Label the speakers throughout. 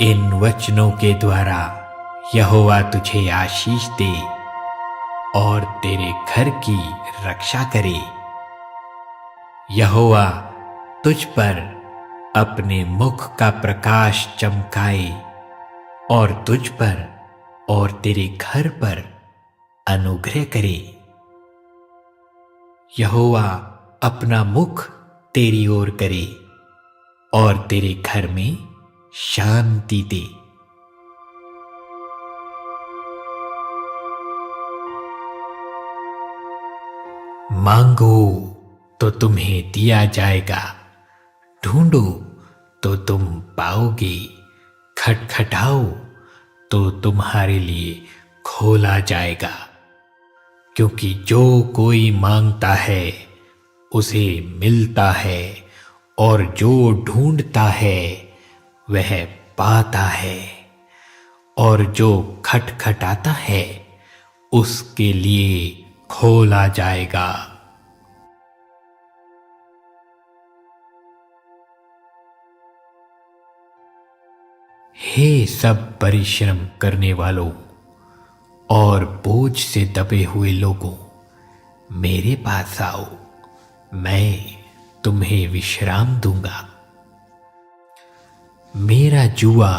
Speaker 1: इन वचनों के द्वारा यहोवा तुझे आशीष दे और तेरे घर की रक्षा करे। यहोवा तुझ पर अपने मुख का प्रकाश चमकाए और तुझ पर और तेरे घर पर अनुग्रह करे। यहोवा अपना मुख तेरी ओर करे और तेरे घर में शांति दे। मांगो तो तुम्हें दिया जाएगा, ढूंढो तो तुम पाओगे, खटखटाओ तो तुम्हारे लिए खोला जाएगा। क्योंकि जो कोई मांगता है उसे मिलता है और जो ढूंढता है वह पाता है और जो खटखटाता है उसके लिए खोला जाएगा। हे सब परिश्रम करने वालों और बोझ से दबे हुए लोगों, मेरे पास आओ, मैं तुम्हें विश्राम दूंगा। मेरा जुआ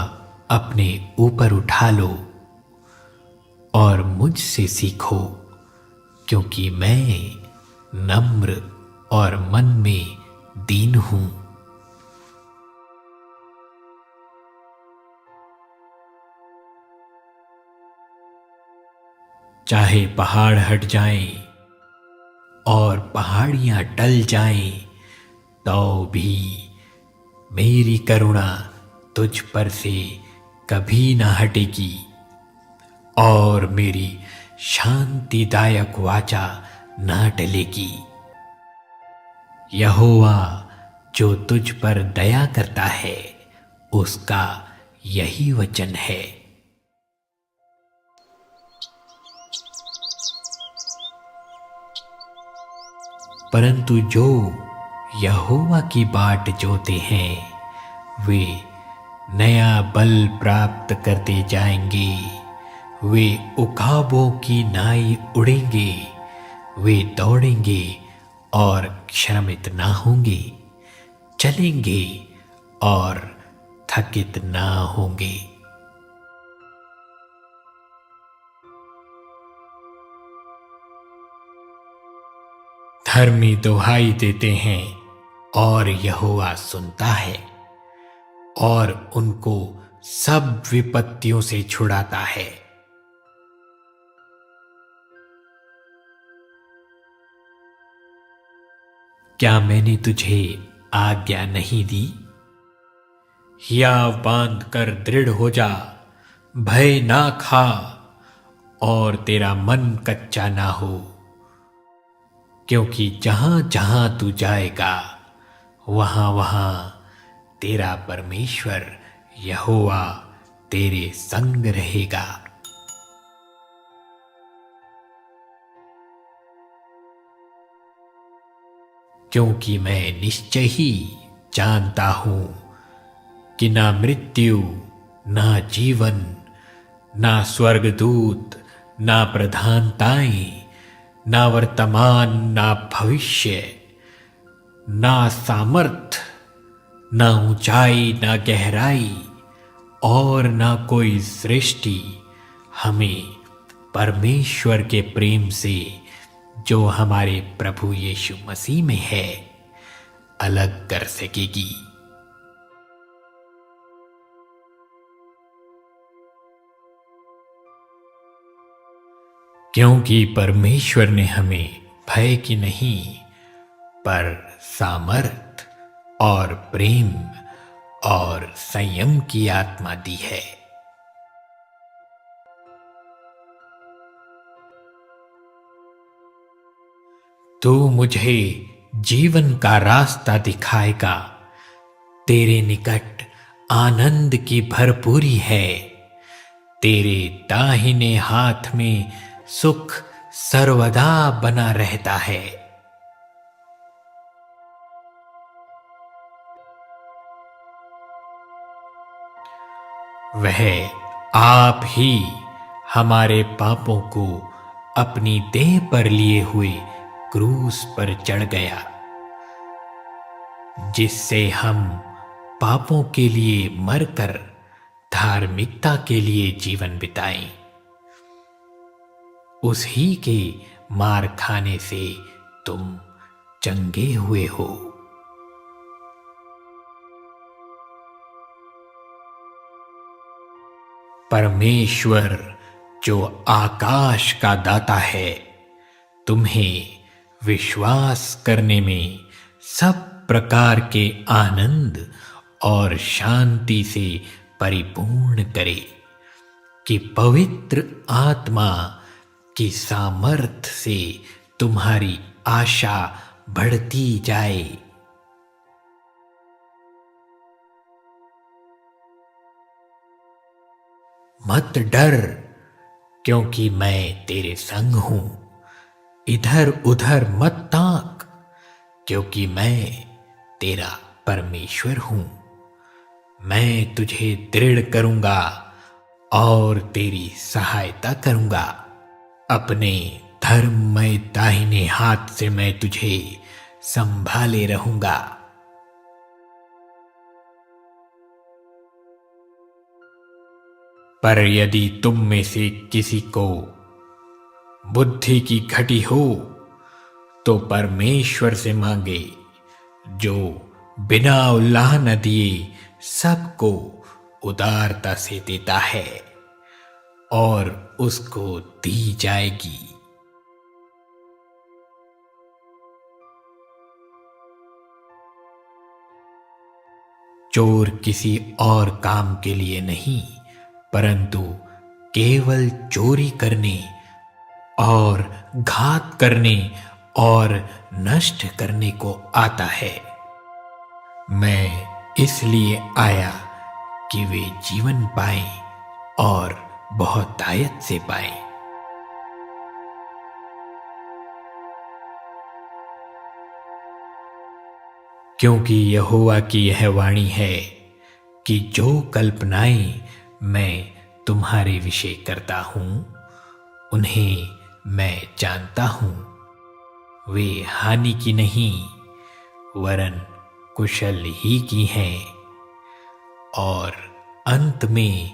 Speaker 1: अपने ऊपर उठा लो और मुझसे सीखो, क्योंकि मैं नम्र और मन में दीन हूं। चाहे पहाड़ हट जाएं और पहाड़ियां टल जाएं, तो भी मेरी करुणा तुझ पर से कभी ना हटेगी और मेरी शांतिदायक वाचा ना टलेगी। यहोवा जो तुझ पर दया करता है उसका यही वचन है। परंतु जो यहोवा की बाट जोते हैं वे नया बल प्राप्त करते जाएंगे। वे उकाबों की नाई उड़ेंगे, वे दौड़ेंगे और श्रमित ना होंगे, चलेंगे और थकित ना होंगे। धर्मी दुहाई देते हैं और यहोवा सुनता है और उनको सब विपत्तियों से छुड़ाता है। क्या मैंने तुझे आज्ञा नहीं दी? हियाव बांध कर दृढ़ हो जा, भय ना खा और तेरा मन कच्चा ना हो, क्योंकि जहां जहां तू जाएगा वहां वहां तेरा परमेश्वर यहोवा तेरे संग रहेगा। क्योंकि मैं निश्चय ही जानता हूं कि ना मृत्यु, ना जीवन, ना स्वर्गदूत, ना प्रधानताएं, ना वर्तमान, ना भविष्य, ना सामर्थ, ना ऊंचाई, ना गहराई और ना कोई सृष्टि हमें परमेश्वर के प्रेम से जो हमारे प्रभु यीशु मसीह में है अलग कर सकेगी। क्योंकि परमेश्वर ने हमें भय की नहीं पर सामर्थ और प्रेम और संयम की आत्मा दी है। तू मुझे जीवन का रास्ता दिखाएगा, तेरे निकट आनंद की भरपूरी है, तेरे दाहिने हाथ में सुख सर्वदा बना रहता है। वह आप ही हमारे पापों को अपनी देह पर लिए हुए क्रूस पर चढ़ गया, जिससे हम पापों के लिए मरकर धार्मिकता के लिए जीवन बिताएं। उस ही के मार खाने से तुम चंगे हुए हो। परमेश्वर जो आकाश का दाता है, तुम्हें विश्वास करने में सब प्रकार के आनंद और शांति से परिपूर्ण करे, कि पवित्र आत्मा की सामर्थ से तुम्हारी आशा बढ़ती जाए। मत डर, क्योंकि मैं तेरे संग हूं। इधर उधर मत ताक, क्योंकि मैं तेरा परमेश्वर हूं। मैं तुझे दृढ़ करूंगा और तेरी सहायता करूंगा। अपने धर्ममय दाहिने हाथ से मैं तुझे संभाले रहूंगा। पर यदि तुम में से किसी को बुद्धि की घटी हो, तो परमेश्वर से मांगे, जो बिना उल्लाह दिए सबको उदारता से देता है, और उसको दी जाएगी। चोर किसी और काम के लिए नहीं, परंतु केवल चोरी करने और घात करने और नष्ट करने को आता है। मैं इसलिए आया कि वे जीवन पाएं और बहुतायत से पाएं। क्योंकि यहोवा की यह वाणी है कि जो कल्पनाएं मैं तुम्हारे विषय करता हूं, उन्हें मैं जानता हूं। वे हानि की नहीं, वरन कुशल ही की हैं, और अंत में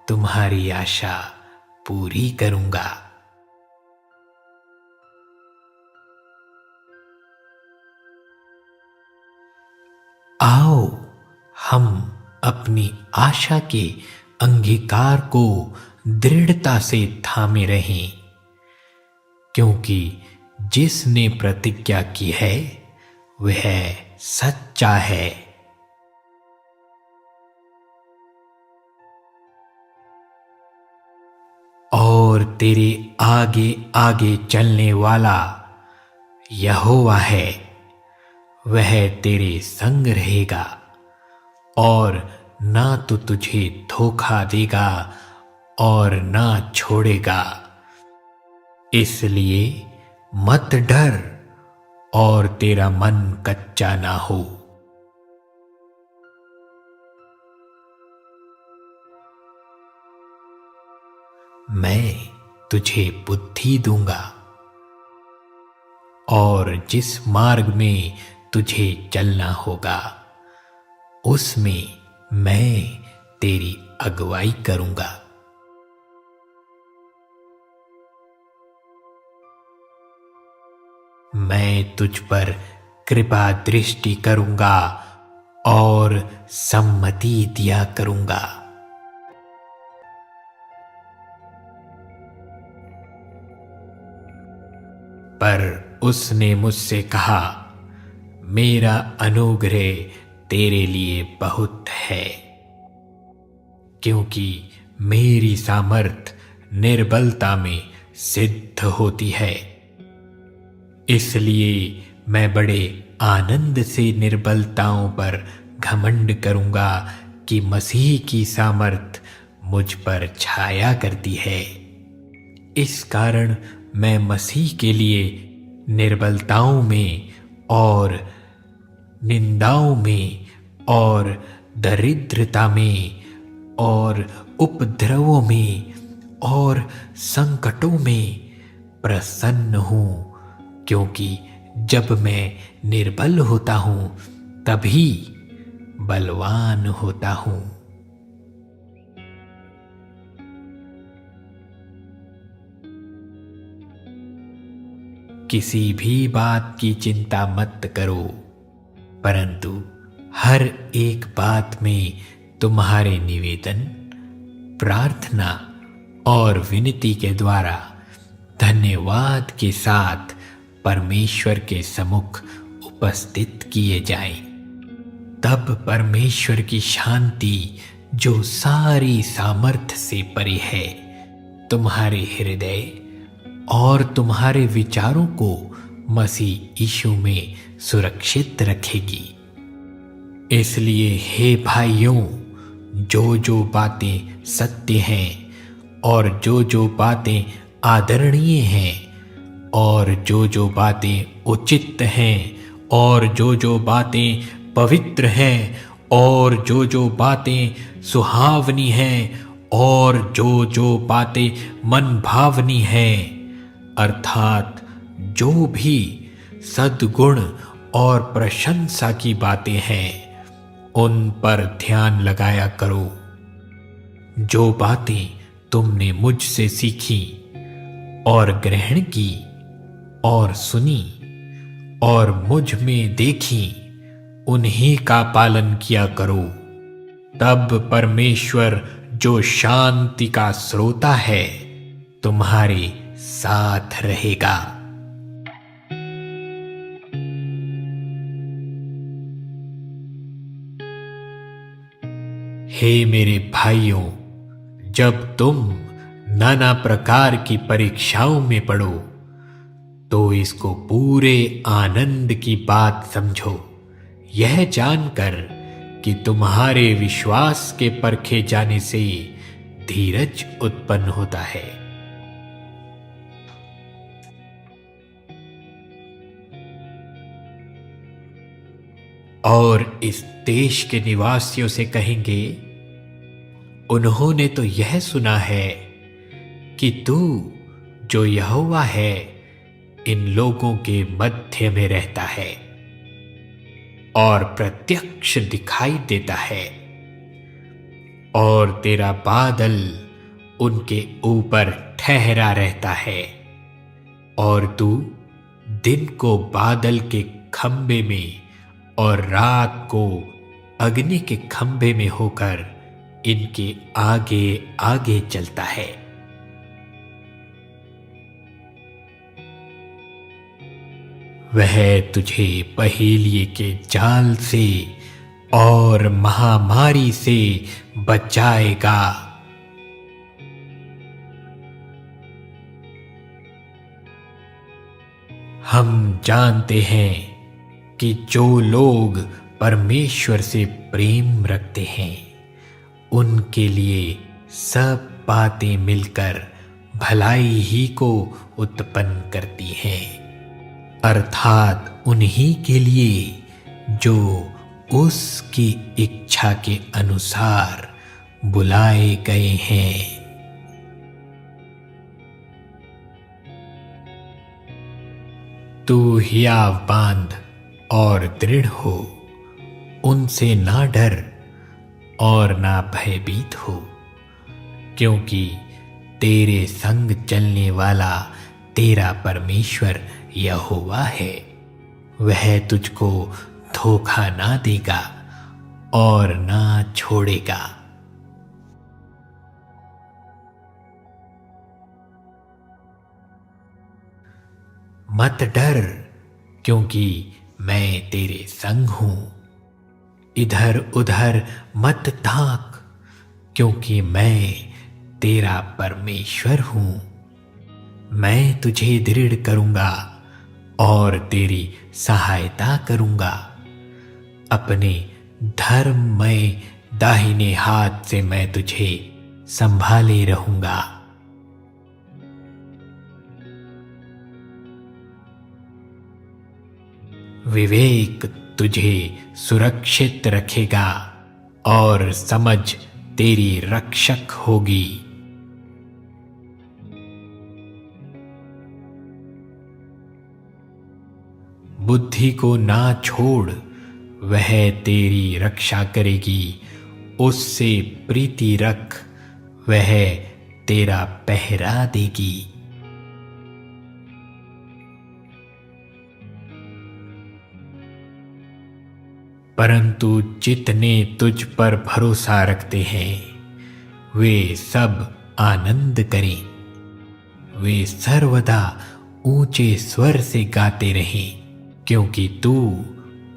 Speaker 1: तुम्हारी आशा पूरी करूंगा। आओ हम अपनी आशा के अंगीकार को दृढ़ता से थामे रहें, क्योंकि जिसने प्रतिज्ञा की है वह सच्चा है। और तेरे आगे आगे चलने वाला यहोवा है, वह तेरे संग रहेगा और ना तो तुझे धोखा देगा और ना छोड़ेगा। इसलिए मत डर और तेरा मन कच्चा ना हो। मैं तुझे बुद्धि दूंगा, और जिस मार्ग में तुझे चलना होगा उसमें मैं तेरी अगुवाई करूंगा। मैं तुझ पर कृपा दृष्टि करूंगा और सम्मति दिया करूंगा। पर उसने मुझसे कहा, मेरा अनुग्रह तेरे लिए बहुत है, क्योंकि मेरी सामर्थ निर्बलता में सिद्ध होती है। इसलिए मैं बड़े आनंद से निर्बलताओं पर घमंड करूंगा कि मसीह की सामर्थ मुझ पर छाया करती है। इस कारण मैं मसीह के लिए निर्बलताओं में और निंदाओं में और दरिद्रता में और उपद्रवों में और संकटों में प्रसन्न हूं, क्योंकि जब मैं निर्बल होता हूं तभी बलवान होता हूं। किसी भी बात की चिंता मत करो, परंतु हर एक बात में तुम्हारे निवेदन, प्रार्थना और विनती के द्वारा धन्यवाद के साथ परमेश्वर के सम्मुख उपस्थित किए जाएं। तब परमेश्वर की शांति, जो सारी सामर्थ्य से परे है, तुम्हारे हृदय और तुम्हारे विचारों को मसीह यीशु में सुरक्षित रखेगी। इसलिए हे भाइयों, जो बातें सत्य हैं और जो बातें आदरणीय हैं और जो बातें उचित हैं और जो बातें पवित्र हैं और जो बातें सुहावनी हैं और जो बातें मन भावनी हैं, अर्थात जो भी सद्गुण और प्रशंसा की बातें हैं, उन पर ध्यान लगाया करो। जो बातें तुमने मुझसे सीखी और ग्रहण की और सुनी और मुझ में देखी, उन्हीं का पालन किया करो। तब परमेश्वर, जो शांति का स्रोता है, तुम्हारे साथ रहेगा। हे मेरे भाइयों, जब तुम नाना प्रकार की परीक्षाओं में पड़ो तो इसको पूरे आनंद की बात समझो, यह जानकर कि तुम्हारे विश्वास के परखे जाने से धीरज उत्पन्न होता है। और इस देश के निवासियों से कहेंगे, उन्होंने तो यह सुना है कि तू जो यहोवा है इन लोगों के मध्य में रहता है और प्रत्यक्ष दिखाई देता है, और तेरा बादल उनके ऊपर ठहरा रहता है, और तू दिन को बादल के खंभे में और रात को अग्नि के खंभे में होकर इनके आगे आगे चलता है। वह तुझे पहेलिये के जाल से और महामारी से बचाएगा। हम जानते हैं कि जो लोग परमेश्वर से प्रेम रखते हैं, उनके लिए सब बातें मिलकर भलाई ही को उत्पन्न करती हैं, अर्थात उन्हीं के लिए जो उसकी इच्छा के अनुसार बुलाए गए हैं। तू हियाव बांध और दृढ़ हो, उनसे ना डर और ना भयभीत हो, क्योंकि तेरे संग चलने वाला तेरा परमेश्वर यहोवा है। वह तुझको धोखा ना देगा और ना छोड़ेगा। मत डर, क्योंकि मैं तेरे संग हूं। इधर उधर मत ताक, क्योंकि मैं तेरा परमेश्वर हूं। मैं तुझे दृढ़ करूंगा और तेरी सहायता करूंगा। अपने धर्ममय दाहिने हाथ से मैं तुझे संभाले रहूंगा। विवेक तुझे सुरक्षित रखेगा और समझ तेरी रक्षक होगी। बुद्धि को ना छोड़, वह तेरी रक्षा करेगी। उससे प्रीति रख, वह तेरा पहरा देगी। परंतु जितने तुझ पर भरोसा रखते हैं वे सब आनंद करें। वे सर्वदा ऊंचे स्वर से गाते रहें, क्योंकि तू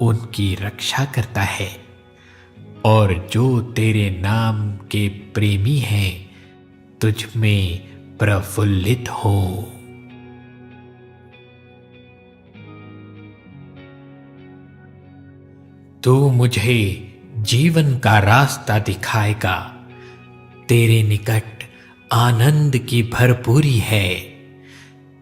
Speaker 1: उनकी रक्षा करता है और जो तेरे नाम के प्रेमी हैं तुझ में प्रफुल्लित हो। तू मुझे जीवन का रास्ता दिखाएगा। तेरे निकट आनंद की भरपूरी है।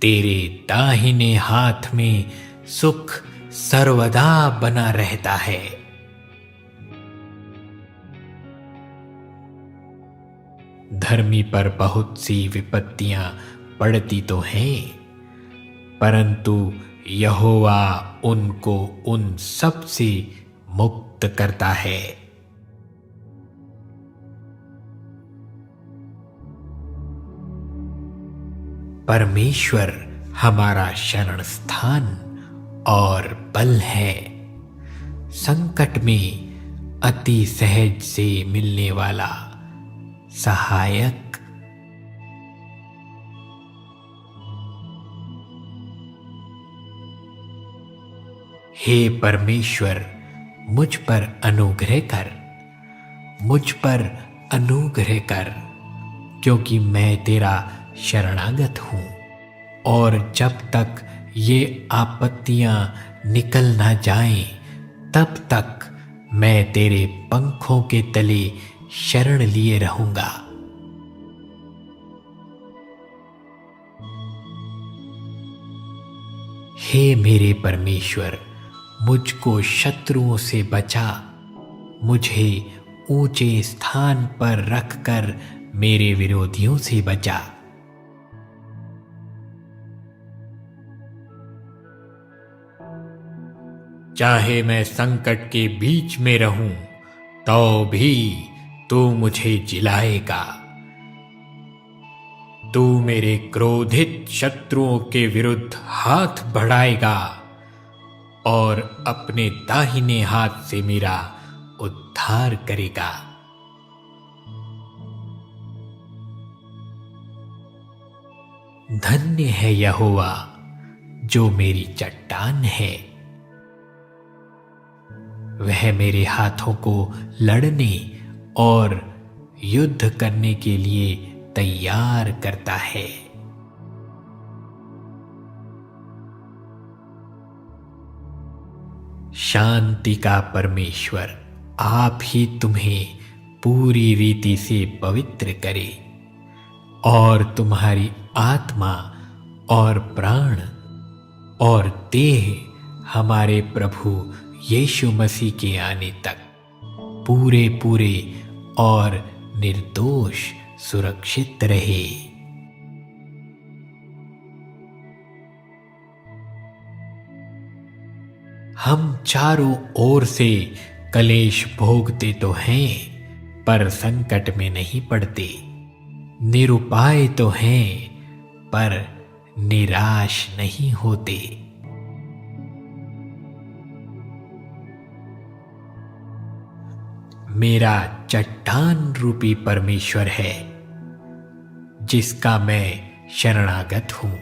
Speaker 1: तेरे दाहिने हाथ में सुख सर्वदा बना रहता है। धर्मी पर बहुत सी विपत्तियां पड़ती तो हैं, परंतु यहोवा उनको उन सब से मुक्त करता है। परमेश्वर हमारा शरण स्थान और बल है। संकट में अति सहज से मिलने वाला सहायक। हे परमेश्वर, मुझ पर अनुग्रह कर, मुझ पर अनुग्रह कर, क्योंकि मैं तेरा शरणागत हूं। और जब तक ये आपत्तियां निकल ना जाएं, तब तक मैं तेरे पंखों के तले शरण लिए रहूंगा। हे मेरे परमेश्वर, मुझको शत्रुओं से बचा। मुझे ऊंचे स्थान पर रखकर मेरे विरोधियों से बचा। चाहे मैं संकट के बीच में रहूं, तो भी तू मुझे जिलाएगा। तू मेरे क्रोधित शत्रुओं के विरुद्ध हाथ बढ़ाएगा और अपने दाहिने हाथ से मेरा उद्धार करेगा। धन्य है यहोवा जो मेरी चट्टान है। वह मेरे हाथों को लड़ने और युद्ध करने के लिए तैयार करता है। शांति का परमेश्वर आप ही तुम्हें पूरी रीति से पवित्र करे और तुम्हारी आत्मा और प्राण और देह हमारे प्रभु यीशु मसीह के आने तक पूरे पूरे और निर्दोष सुरक्षित रहे। हम चारों ओर से कलेश भोगते तो हैं, पर संकट में नहीं पड़ते। निरुपाय तो हैं, पर निराश नहीं होते। मेरा चट्टान रूपी परमेश्वर है, जिसका मैं शरणागत हूं।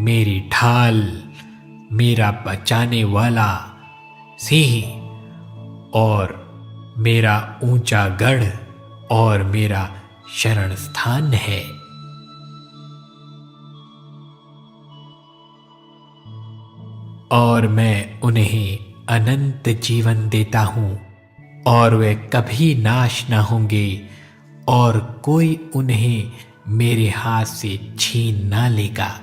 Speaker 1: मेरी ढाल, मेरा बचाने वाला सिंह और मेरा ऊंचा गढ़ और मेरा शरण स्थान है। और मैं उन्हें अनंत जीवन देता हूं और वे कभी नाश ना होंगे और कोई उन्हें मेरे हाथ से छीन ना लेगा।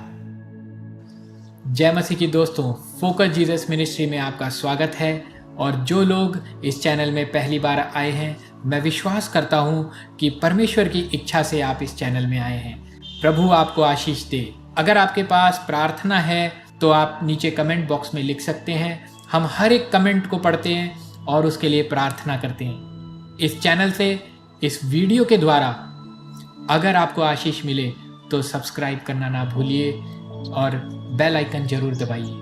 Speaker 2: जय मसीह की दोस्तों, फोकस जीसस मिनिस्ट्री में आपका स्वागत है। और जो लोग इस चैनल में पहली बार आए हैं, मैं विश्वास करता हूँ कि परमेश्वर की इच्छा से आप इस चैनल में आए हैं। प्रभु आपको आशीष दे। अगर आपके पास प्रार्थना है तो आप नीचे कमेंट बॉक्स में लिख सकते हैं। हम हर एक कमेंट को पढ़ते हैं और उसके लिए प्रार्थना करते हैं। इस चैनल से, इस वीडियो के द्वारा अगर आपको आशीष मिले तो सब्सक्राइब करना ना भूलिए और बेल आइकन जरूर दबाइए।